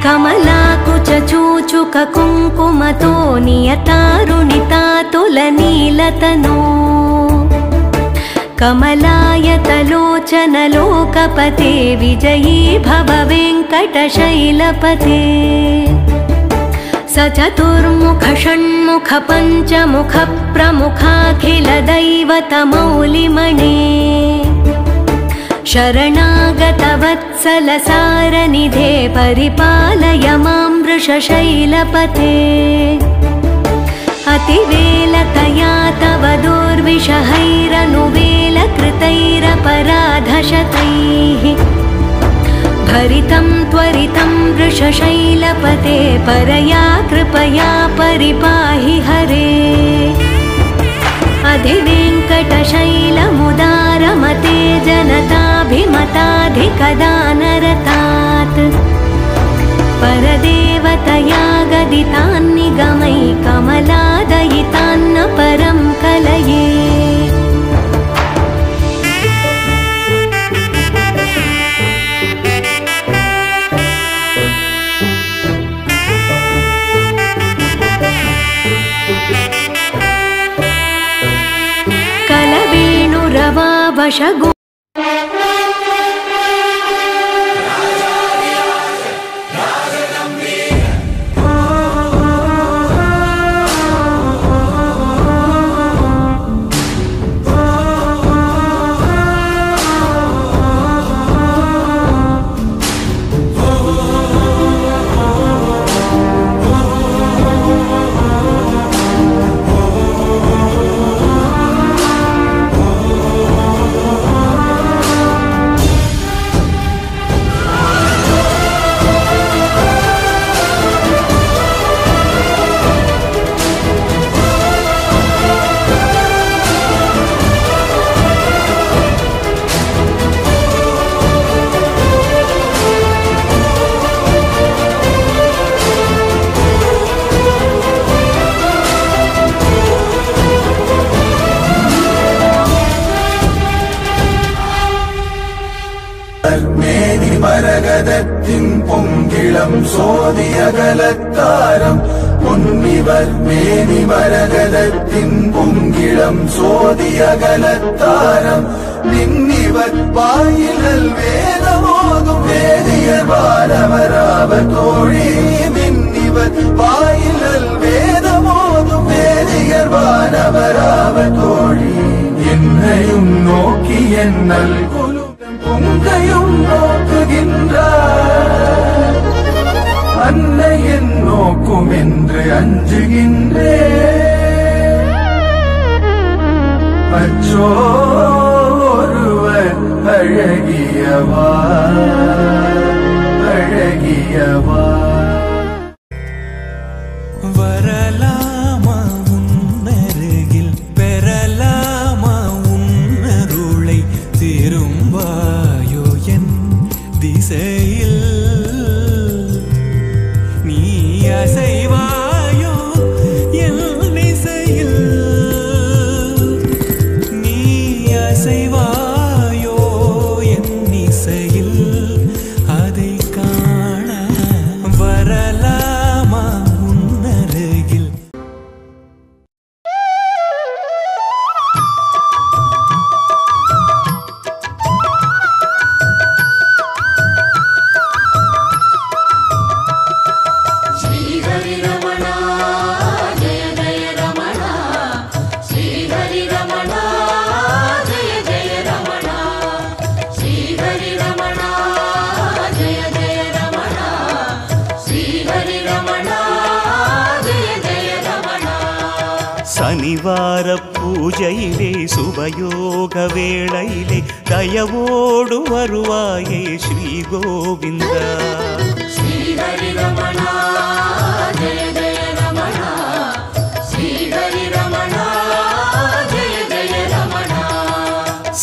कमलाकुचूचुक कुङ्कुमतो नियतारुणितातुलनीलतनो कमलायतलोचनलोकपते विजयी भव वेङ्कटशैलपते स चतुर्मुख षण्मुख पञ्चमुख प्रमुखाखिलदैवतमौलिमणे शरणागतवत्सलसारनिधे परिपालय मां वृषशैलपते अतिवेलतया तव दुर्विषहैरनुवेलकृतैरपराधशतैः भरितं त्वरितं वृषशैलपते परया कृपया परिपाहि हरे अधिवेङ्कटशैलमुदारमते जनताभिमताधिकदानरतात् परदेवतया गदितान्निगमै कमलादयितान्न परं कलये कलवेणुरवावशगो மரகதத்தின் பொங்கிளம் சோதியகலத்தாரம் பொன்னிவர் மேனி மரகதத்தின் பொங்கிளம் சோதியகலத்தாரம் நின்னிவர் வாயிலல் வேதமோதும் வேதியர் வானவராவர் தோழி நின்னிவர் வாயிலல் வேதமோதும் வேதியர் வானவராவர் தோழி என்னையும் நோக்கி என்னல் பொங்கையும் நோக்குகின்றார் அன்னையின் நோக்கும் என்று அஞ்சுகின்றேன் அச்சோ ஒருவர் அழகியவா அழகியவா வரலாமா உன்னருகில் பெறலாமா உன்னருளை திரும்பாயோ என் திசையில் நீ அசைவாயோ என் திசையில் நீ அசைவாயோ என் இசையில் அதை காண வரலாமா உன்னருகில் சனிவார பூஜையிலே சுபயோக வேளையிலே தயவோடு வருவாயே ஸ்ரீ கோவிந்தா ஸ்ரீஹரி ரமணா ஜெய ஜெய ரமணா ஸ்ரீஹரி ரமணா ஜெய ஜெய ரமணா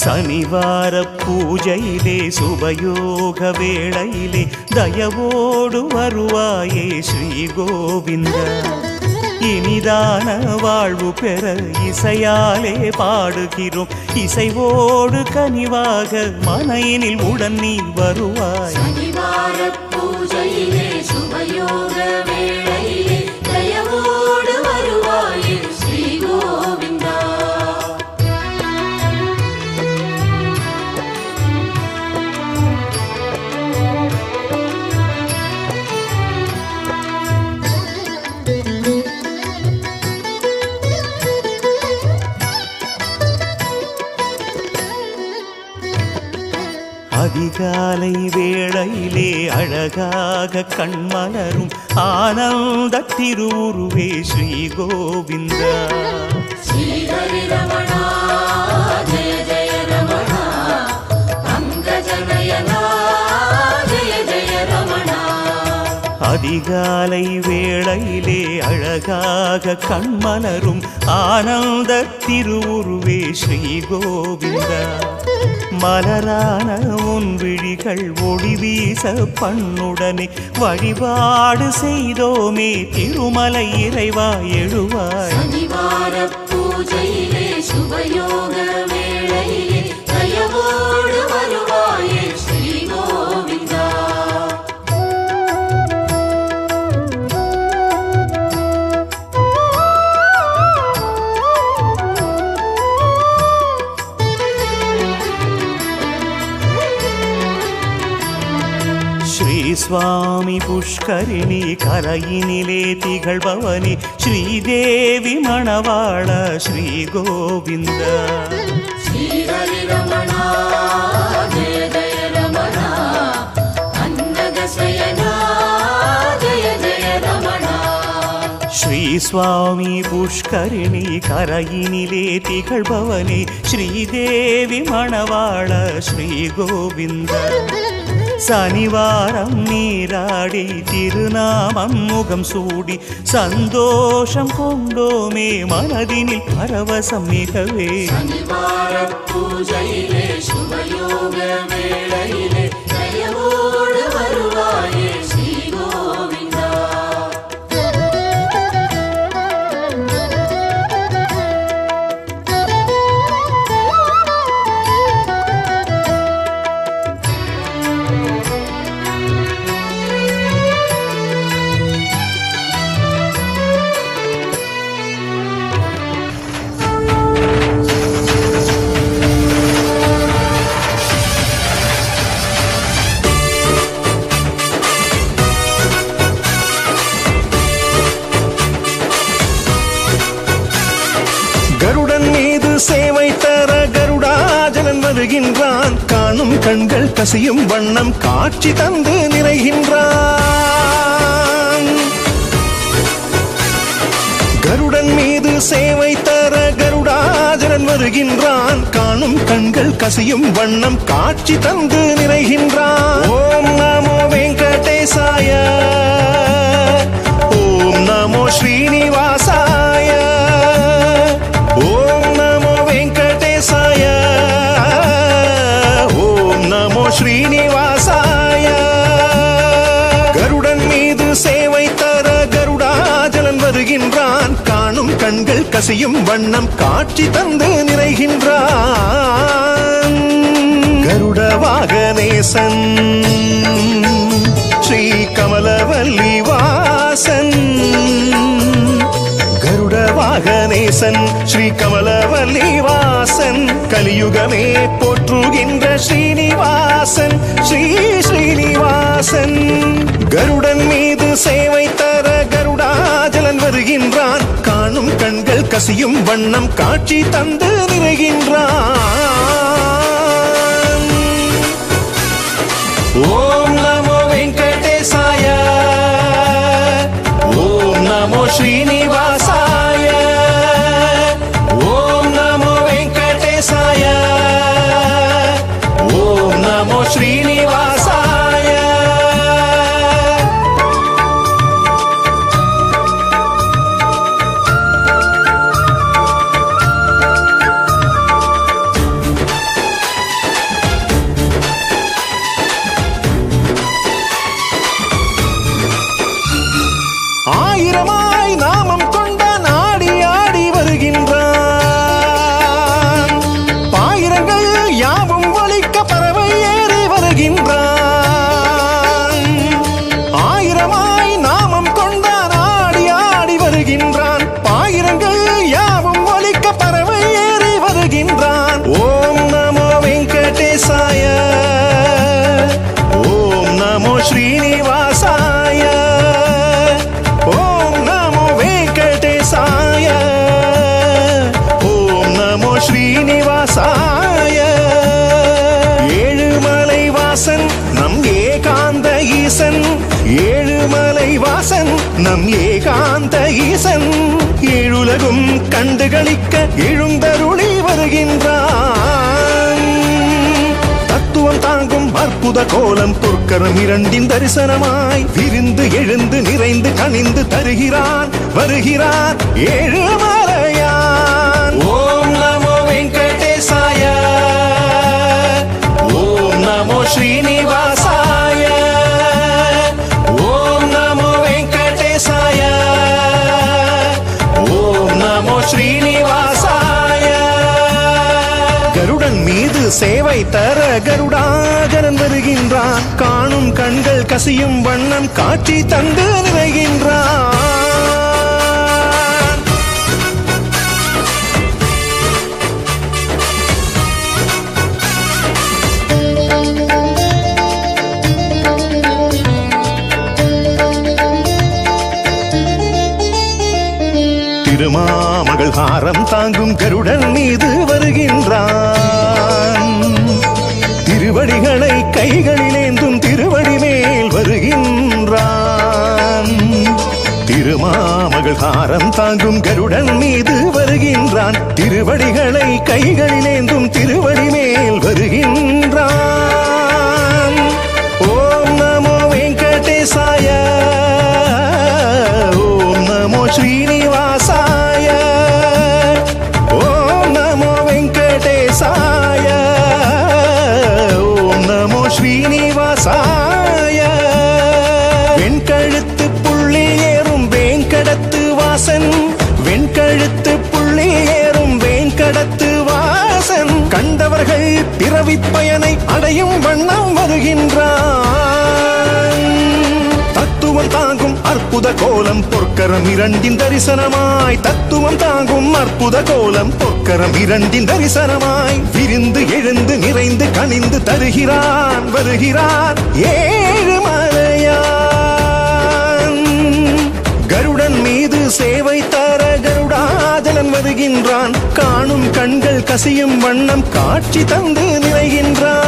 சனிவார பூஜையிலே சுபயோக வேளையிலே தயவோடு வருவாயே ஸ்ரீ கோவிந்தா இனிதான வாழ்வு பெற இசையாலே பாடுகிறோம். இசைவோடு கனிவாக மனையினில் உடன் நீ வருவாய். சனிவார பூஜையிலே சுபயோக வேளையிலே தயவோடு வருவாயே ஸ்ரீ கோவிந்தா. அதிகாலை வேளையிலே அழகாக கண்மலரும் ஆனந்த திருவுருவே ஸ்ரீ கோவிந்தா. ஸ்ரீஹரி ரமணா ஜெய ஜெய ரமணா, பங்கஜநயனா ஜெய ஜெய ரமணா. அதிகாலை வேளையிலே அழகாக கண்மலரும் ஆனந்த திருவுருவே ஸ்ரீ கோவிந்தா. மலரான உன் விழிகள் ஒளி வீச பண்ணுடனே வழிபாடு செய்தோமே திருமலை இறைவா எழுவாய். சனிவார பூஜையிலே சுபயோக வேளையிலே தயவோடு வருவாயே ஸ்ரீ கோவிந்தா. ஸ்ரீ சுவாமி புஷ்கரிணி கரையினிலே திகழ்பவனி ஸ்ரீதேவி மணவாள ஸ்ரீ கோவிந்தா. ஸ்ரீஹரி ரமணா ஜெய ஜெய ரமணா, அன்னதசயனா ஜெய ஜெய ரமணா. ஸ்ரீ சுவாமி புஷ்கரிணி கரையினிலே திகழ்பவனி ஸ்ரீதேவி மணவாள ஸ்ரீ கோவிந்தா. சனிவாரம் நீராடி திருநாமம் முகம் சூடி சந்தோஷம் கொண்டோமே மனதினில் பரவசம் மிகவே. சனிவார பூஜையிலே சுபயோக வேளையிலே தயவோடு வருவாயே ஸ்ரீ கோவிந்தா. கருடன் மீது சேவை தர கருடாஜலன் வருகின்றான். காணும் கண்கள் கசியும் வண்ணம் காட்சி தந்து நிறைகின்றான். கருடன் மீது சேவை தர கருடாஜலன் வருகின்றான். காணும் கண்கள் கசியும் வண்ணம் காட்சி தந்து நிறைகின்றான். ஓம் நமோ வெங்கடேசாய, ஓம் நமோ ஸ்ரீனிவாசாய, ஓம் நமோ வெங்கடேசாய, ஓம் நமோ ஸ்ரீனிவாசாய. கருடன் மீது சேவை தர கருடாஜலன் வருகின்றான். காணும் கண்கள் கசியும் வண்ணம் காட்சி தந்து நிறைகின்றான். கருட வாகனேசன் ஸ்ரீ கமலவல்லி வாசன். கருட வாகனேசன் ஸ்ரீ கமலவல்லி வாசன். கலியுகமே போற்றுகின்ற ஸ்ரீனிவாசன் ஸ்ரீ ஸ்ரீனிவாசன். கருடன் மீது சேவை தர கருடாஜலன் வருகின்றான். காணும் கண்கள் கசியும் வண்ணம் காட்சி தந்து நிறைகின்றான். ஓம் நமோ வெங்கடேசாய, ஓம் நமோ ஸ்ரீனிவாசாய, ஓம் நமோ வெங்கடேசாய, ஓம் நமோ ஸ்ரீனிவாசாய. நம் ஏகாந்த ஈசன் ஏழுலகும் கண்டுகளிக்க எழுந்தருளி வருகின்றான். தத்துவம் தாங்கும் அற்புத கோலம் பொற்கரம் இரண்டின் தரிசனமாய் விரிந்து எழுந்து நிறைந்து கனிந்து தருகிறான் வருகிறான் ஏழுமலையான். ஓம் நமோ வெங்கடேசாய, ஓம் நமோ ஸ்ரீனிவாசாய, ஓம் நமோ வெங்கடேசாய, ஓம் நமோ ஸ்ரீனிவாசாய. கருடன் மீது சேவை தர கருடாகரன் வருகின்றான். காணும் கண்கள் கசியும் வண்ணம் காட்சி தந்து நிறைகின்றான். திருமாமகள் ஹாரம் தாங்கும் கருடன் மீது வருகின்றான். திருவடிகளை கைகளிலேந்தும் திருவடி மேல் வருகின்றான். திருமாமகள் ஹாரம் தாங்கும் கருடன் மீது வருகின்றான். திருவடிகளை கைகளிலேந்தும் திருவடி மேல் வருகின்றான். ஓம் நமோ வெங்கடேசாய, ஓம் நமோ ஸ்ரீனிவாசாய, ஓம் நமோ வெங்கடேசாய, ஓம் நமோ ஸ்ரீனிவாசாய. வெண்கழுத்து புள்ளி ஏறும் வேங்கடத்து வாசன், வெண்கழுத்து புள்ளி ஏறும் வேங்கடத்து வாசன் கண்டவர்கள் பிறவி பயனை அடையும் வண்ணம் வருகின்றான். தத்துவம் தாங்கும் அற்புத கோலம் பொற்கரம் இரண்டின் தரிசனமாய், தத்துவம் தாங்கும் அற்புத கோலம் பொற்கரம் இரண்டின் தரிசனமாய் விரிந்து எழுந்து நிறைந்து கனிந்து தருகிறான் வருகிறான் ஏழுமலையான். கருடன் மீது சேவை தர கருடாஜலன் வருகின்றான். காணும் கண்கள் கசியும் வண்ணம் காட்சி தந்து நிறைகின்றான்.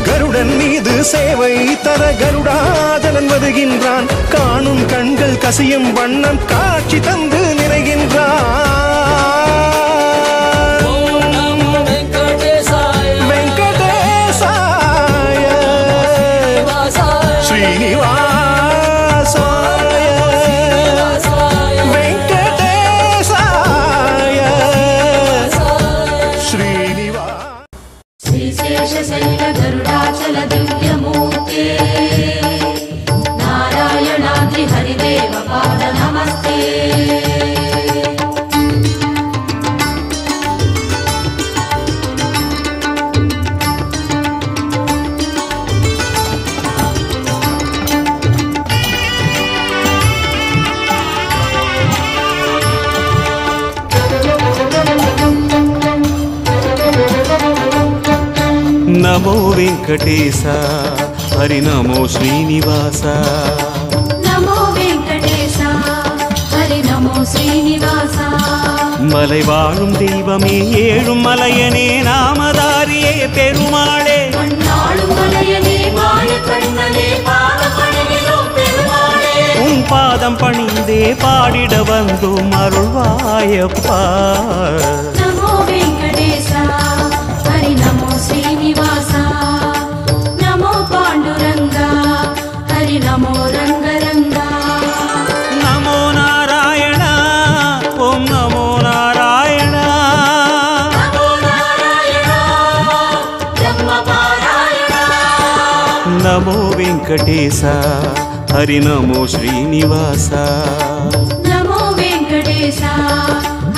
கருடன் மீது சேவை தர கருடாஜலன் வருகின்றான். காணும் கண்கள் கசியும் வண்ணம் காட்சி தந்து நிறைகின்றான். ஓம் நமோ வெங்கடேசாய, வெங்கடேசாய, ஸ்ரீனிவாசாய, வெங்கடேசாய, ஸ்ரீனிவாச. श्रीशेषशैल गरुडाचल दिव्यमूर्ते, नारायणाद्रि हरिदेव पाद नमस्ते. నమో వెంకటేశ, హరి నమో శ్రీనివాస. नमो वेङ्कटेश, हरि नमो श्रीनिवास. மலை வாழும் தெய்வமே ஏழும் மலையனே நாமதாரியே பெருமாளே. மண்ணாளும் மலையனே மாயக்கண்ணனே பாதப்பணிகிறோம் பெருமாளே. உன் பாதம் பணிந்தே பாடிட வந்தோம் அருள்வாயப்பா. नमो वेङ्कटेश, हरि नमो श्रीनिवास. नमो पाण्डुरङ्गा, हरि नमो रङ्गरङ्गा. நமோ நாராயண, ஓம் நமோ நாராயண. नमो नारायण, ब्रह्मपारायण. நமோ வெங்கடேச, ஹரி நமோ ஸ்ரீனிவாச. नमो वेङ्कटेश,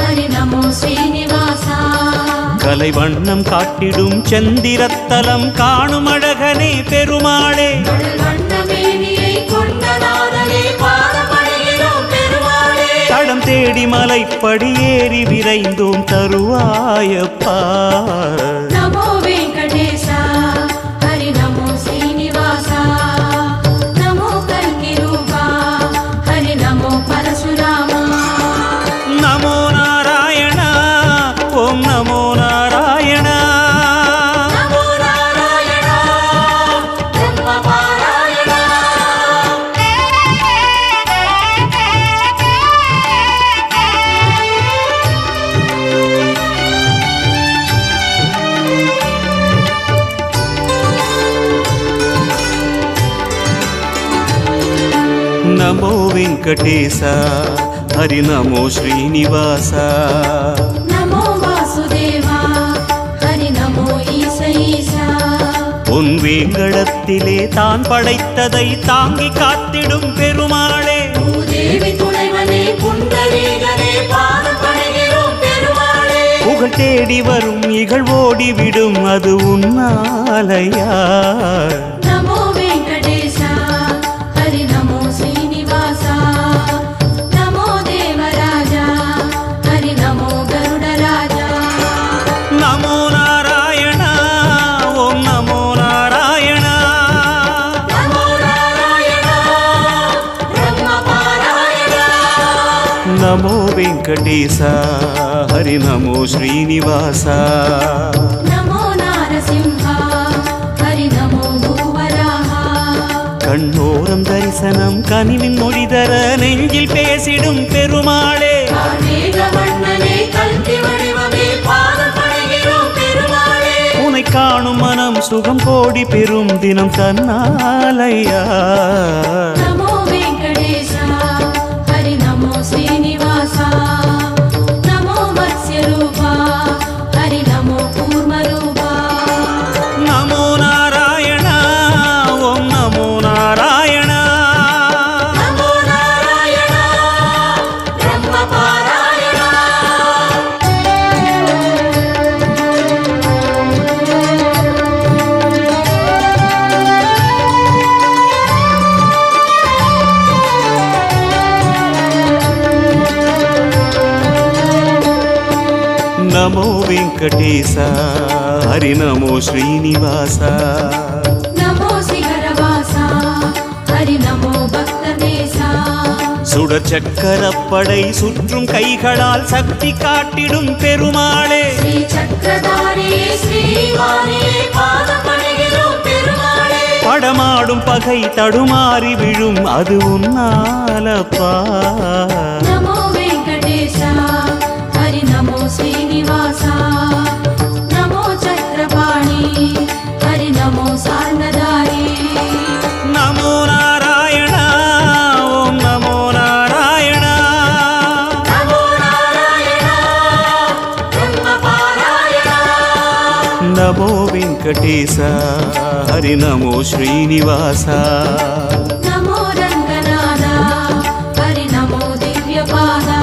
हरि नमो श्रीनिवास. கலை வண்ணம் காட்டிடும் செந்திரத்தலம் காணும் அழகனே பெருமாளே. கடல் வண்ணமேனியை கொண்டநாதனே பாதப்பணிகிறோம் பெருமாளே. தடம் தேடி மலைப்படி ஏறி விரைந்தோம் தருவாயப்பா. नमो वेङ्कटेश, हरि नमो श्रीनिवास. नमो कल्किरूपा, हरि नमो परशुराम. நமோ நாராயண, ஓம் நமோ நாராயண. नमो नारायण, ब्रह्मपारायण. நமோ வெங்கடேச ஹரி நமோ ஸ்ரீனிவாச நமோ வாசுதேவா ஹரி நமோ ஈச ஈசா பொன் வேங்கடத்திலே தான் படைத்ததை தாங்கி காத்திடும் பெருமாளே பூதேவி துணைவனே புண்டரீகனே பாதம் பணிகிறோம் பெருமாளே புகழ் தேடி வரும் இகழ் ஓடிவிடும் அது உன்னாலையா நமோ வெங்கடேசா ஹரி நமோ ஸ்ரீனிவாசா நமோ தேவராஜா ஹரி நமோ கருடராஜா நமோ நாராயண ஓம் நமோ நாராயண நமோ நாராயணா பிரம்ம பாராயணா நமோ வெங்கடேச ஹரி நமோ ஸ்ரீனிவாச நமோ நாரசிம்ஹா ஹரி நமோ பூவராஹா கண்ணோரம் தரிசனம் கனிவின் மொழிதர நெஞ்சில் பேசிடும் பெருமாளே மேகவண்ணனே கல்கி வடிவமே பாதம் பணிகிறோம் பெருமாளே உனை காணும் மனம் சுகம் கோடி பெறும் தினம் தன்னாலையா நமோ வெங்கடேசா ஹரி நமோ ஸ்ரீனிவாசா நமோ மத்ஸ்யரூபா ஹரி நமோ கூர்மரூபா நமோ நாராயண ஓம் நமோ நாராயண நமோ நாராயணா பிரம்ம பாராயணா நமோ வெங்கடேச ஹரி நமோ ஸ்ரீனிவாச நமோ சிகரவாசா ஹரி நமோ பக்ததேசா சுடர் சக்கரப்படை சுற்றும் கைகளால் சக்தி காட்டிடும் பெருமாளே ஸ்ரீ சக்கரதாரியே ஸ்ரீவாணியே பாதம் பணிகிறோம் பெருமாளே படமாடும் பகை தடுமாறி விழும் அது உன்னாலப்பா நமோ வெங்கடேசா ஹரி நமோ ஸ்ரீனிவாசா நமோ சக்கரபாணி ஹரி நமோ சார்ந்ததாரி நமோ நாராயண ஓம் நமோ நாராயண நமோ நாராயணா பிரம்ம பாராயணா நமோ வெங்கடேச ஹரி நமோ ஸ்ரீனிவாச நமோ ரங்கநாதா ஹரி நமோ திவ்யபாதா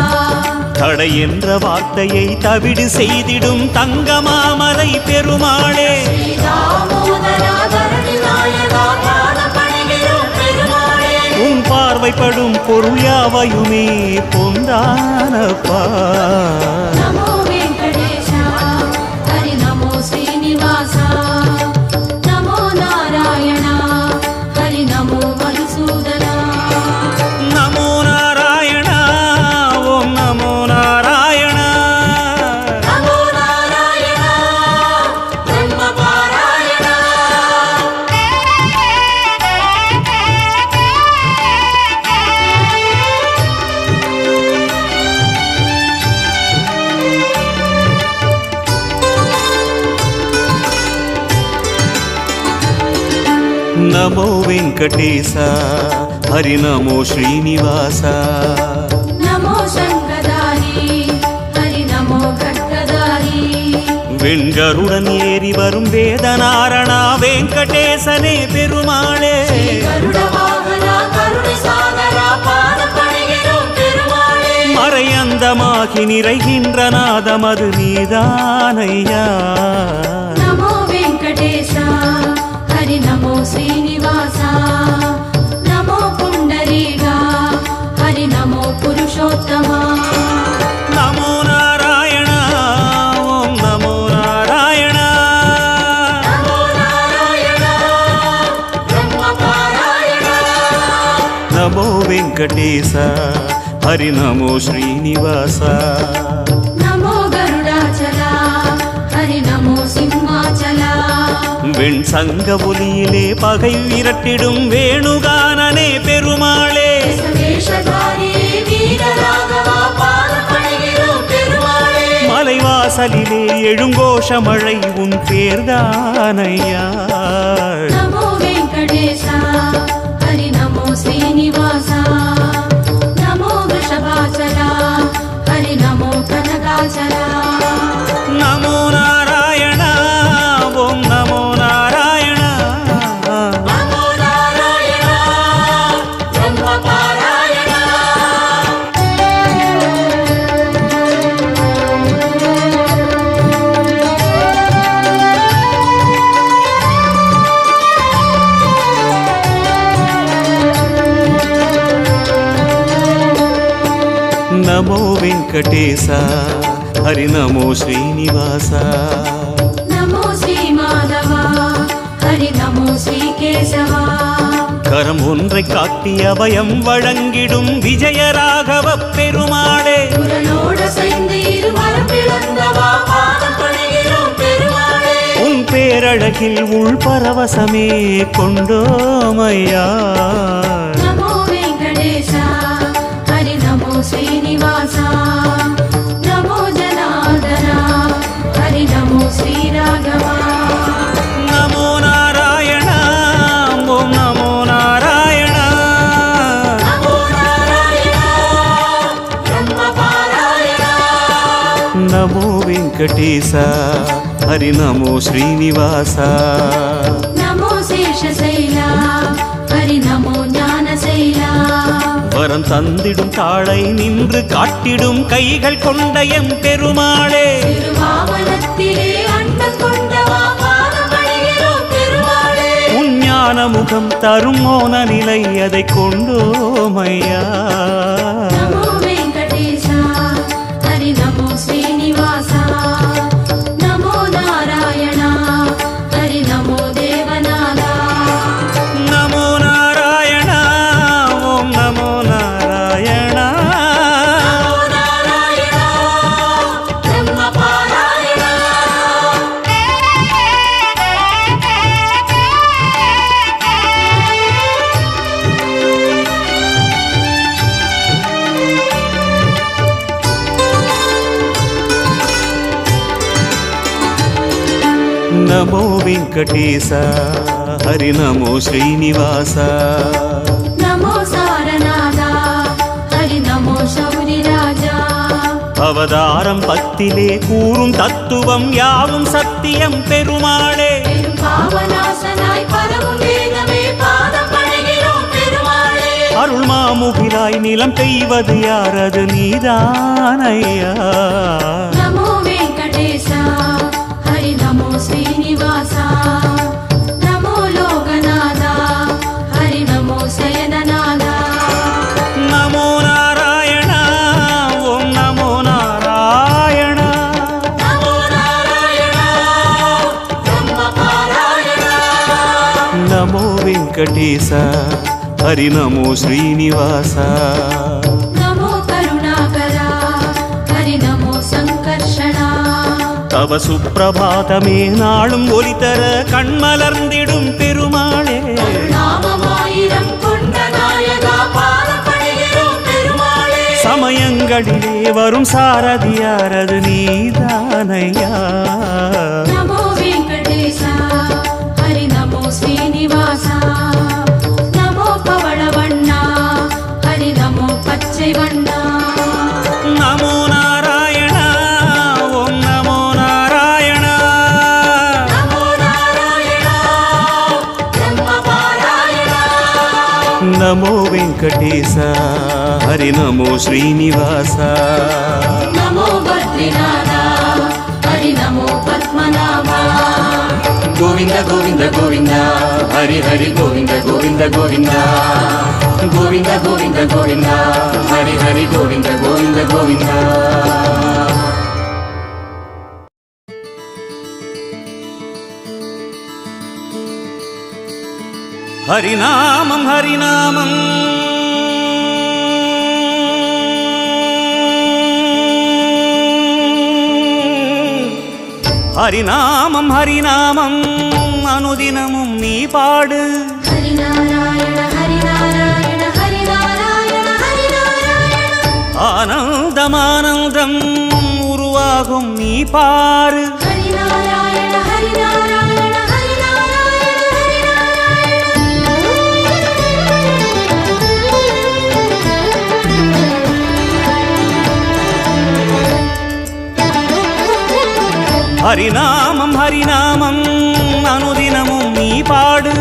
தடை என்ற வார்த்தையை தவிடு செய்திடும் தங்கமாமலை பெருமாளே ஸ்ரீ தாமோதரா தரணி நாயகா பாதம் பணிகிறோம் பெருமாளே உன் பார்வைப்படும் பொருள் யாவையுமே பொந்தானப்பா நமோ வெங்கடேசா ஹரி நமோ ஸ்ரீனிவாசா நமோ நாராயணா ஹரி நமோ மதுசூதனா நமோ நாராயண ஓம் நமோ நாராயண நமோ நாராயணா பிரம்ம பாராயணா நமோ வெங்கடேச ஹரி நமோ ஸ்ரீனிவாச நமோ சங்கதாரி ஹரி நமோ கட்கதாரி வெண்கருடன் ஏறி வரும் வேதநாரணா வெங்கடேசனே பெருமாளே கருட வாகனா கருணை சாகரா பாதம் பணிகிறோம் பெருமாளே மறையந்தமாகி நிறைகின்ற நாதமது நீதானையா நமோ வெங்கடேசா ஹரி நமோ ஸ்ரீனிவாசா நமோ புண்டரீகா ஹரி நமோ புருஷோத்தமா நமோ நாராயண ஓம் நமோ நாராயண நமோ நாராயணா பிரம்ம பாராயணா நமோ வெங்கடேச ஹரி நமோ ஸ்ரீனிவாச நமோ கருடாச்சலா ஹரி நமோ சிம்மாச்சலா வெண் சங்க ஒலியிலே பகை விரட்டிடும் வேணுகானனே பெருமாளே வேஷதாரியே வீரராகவா பாதம் பணிகிறோம் பெருமாளே மலைவாசலிலே எழுங்கோஷ மழை உன் பேர்தானையா நமோ வெங்கடேசா ஹரி நமோ ஸ்ரீனிவாசா వెంకటేశ హరి నమో శ్రీనివాస నమో శ్రీ మాధవ హరి నమో శ్రీ కేశవ கரம் ஒன்றை காட்டி அபயம் வழங்கிடும் விஜய ராகவ பெருமாளே குரலோட சேர்ந்து இருவரும் பிளந்தவா பாதம் பணிகிறோம் பெருமாளே உன் பேரழகில் உள் பரவசமே கொண்டோமையா நமோ வெங்கடேச ஹரி நமோ ஸ்ரீனிவாச நமோ ஜனார்தன ஹரி நமோ ஸ்ரீ ராகவா நமோ நாராயண ஓம் நமோ நாராயண நமோ நாராயண பிரம்ம பாராயண நமோ வெங்கடேச ஹரி நமோ ஸ்ரீனிவாச நமோ சேஷசைல ஹரி நமோ ஞானசைல வரம் தந்திடும் தாளை நின்று காட்டிடும் கைகள் கொண்ட எம் பெருமாளே திருவாவனத்திலே அண்டம் கொண்டவா பாதம் பணிகிறோம் பெருமாளே உன் ஞான முகம் தரும் மோன நிலை அதை கொண்டோமையா நமோ வெங்கடேச ஹரி நமோ ஸ்ரீனிவாச நமோ நாராயண ஹரி நமோ தேவநாத நமோ நாராயண ஓம் நமோ நாராயண நமோ நாராயண பிரம்ம பாராயண நமோ வெங்கடேச ஹரி நமோ ஸ்ரீனிவாச நமோ சாரநாத ஹரி நமோ சௌரி ராஜா அவதாரம் பத்திலே கூறும் தத்துவம் யாவும் சத்தியம் பெருமாளே பெரும் பாவநாசனாய் பரவும் வேதமே பாதம் பணிகிறோம் பெருமாளே அருள் மாமுகிலாய் நிலம் பெய்வது யாரது நீதானையா நமோ வெங்கடேச ஹரி நமோ ஸ்ரீனிவாச நமோ லோகநாத ஹரி நமோ சயனநாத நமோ நாராயண ஓம் நமோ நாராயண நமோ நாராயண பிரம்ம பாராயண நமோ வெங்கடேச ஹரி நமோ ஸ்ரீனிவாச நமோ கருணாகர ஹரி நமோ சங்கர்ஷண தவ சுப்பிரபாதமே நாளும் ஒலிதர கண்மலர்ந்திடும் பெருமாளே நாமமாயிரம் கொண்ட நாயகா பாதம் பணிகிறோம் பெருமாளே சமயங்களிலே வரும் சாரதியாரது நீதானையா நமோ வெங்கடேச ஹரி நமோ ஸ்ரீனிவாச நமோ பவளவண்ண ஹரி நமோ பச்சை வண்ணா நமோ நாராயண ஓம் நமோ நாராயண நமோ நாராயண பிரம்ம பாராயண நமோ வெங்கடேச ஹரி நமோ ஸ்ரீனிவாச நமோ பத்ரிநாத ஹரி நமோ பத்மநாப गोविंद गोविंद गोविंद हरि हरि गोविंद गोविंद गोविंद गोविंद गोविंद गोविंद हरि हरि गोविंद गोविंद गोविंद ஹரிநாமம் ஹரிநாமம் ஹரிநாமம் ஹரிநாமம் அனுதினமும் நீ பாடு ஹரிநாராயண ஹரிநாராயண ஹரிநாராயண ஹரிநாராயண ஆனந்தம் ஆனந்தம் உருவாகும் நீ பாரு ஹரிநாராயண ஹரிநாராயண ஹரிநாராயண ஹரிநாமம் ஹரிநாமம் அனுதினமும் நீ பாடு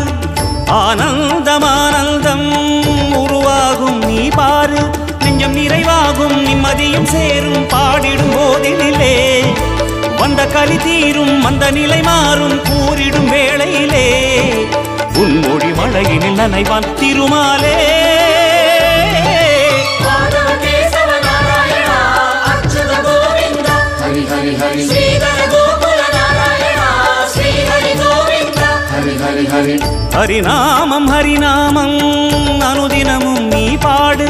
ஆனந்தம் ஆனந்தம் உருவாகும் நீ பாரு நெஞ்சம் நிறைவாகும் நிம்மதியும் சேரும் பாடிடும் போதினிலே வந்த கலி தீரும் அந்த நிலை மாறும் கூறிடும் வேளையிலே உன்மொழி மழையினில் நனைவான் திருமாலே மாதவ கேசவ நாராயணா அச்ச हरि हरि श्रीधर गोकुल नारायण श्री हरि गोविंद हरि हरि हरि ஹரிநாமம் ஹரிநாமம் அனுதினமும் நீ பாடு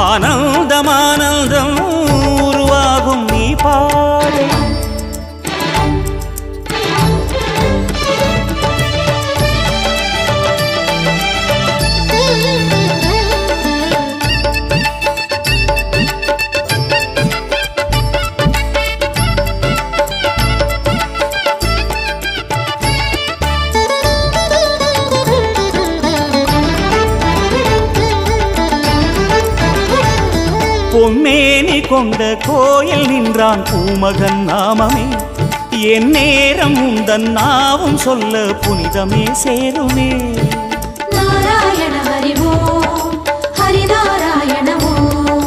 ஆனந்தம் ஆனந்தம் உருவாகும் நீ பாடு பொன்மேனி கொண்ட கோயில் நின்றான் பூமகன் நாமமே என் நேரம் உந்தன் நாவும் சொல்ல புனிதமே சேருமே नारायण हरि ओम हरि नारायण ओम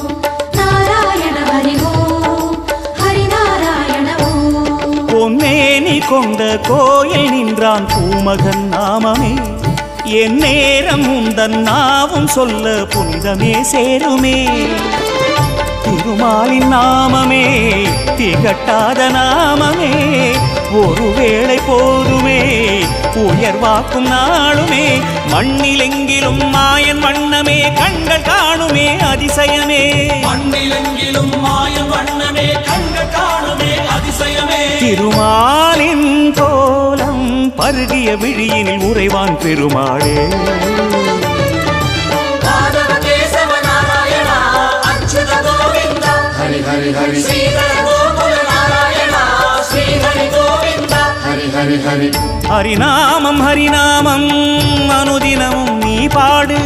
नारायण हरि ओम हरि नारायण ओम பொன்மேனி கொண்ட கோயில் நின்றான் பூமகன் நாமமே என் நேரம் உந்தன் நாவும் சொல்ல புனிதமே சேருமே திருமாலின் நாமமே திகட்டாத நாமமே ஒருவேளை போதுமே உயர்வாக்கும் நாளுமே மண்ணிலெங்கிலும் மாயன் வண்ணமே கண்கள் காணுமே அதிசயமே மண்ணிலெங்கிலும் மாயம் வண்ணமே கண்கள் காணுமே அதிசயமே திருமாலின் கோலம் பருகிய விழியினில் உறைவான் பெருமாளே माधव केशव नारायण अच्युत गोविंद हरि हरि हरि श्रीधर गोकुल नारायण श्री हरि गोविंद हरि हरि हरि ஹரிநாமம் ஹரிநாமம் அனுதினமும் நீ பாடு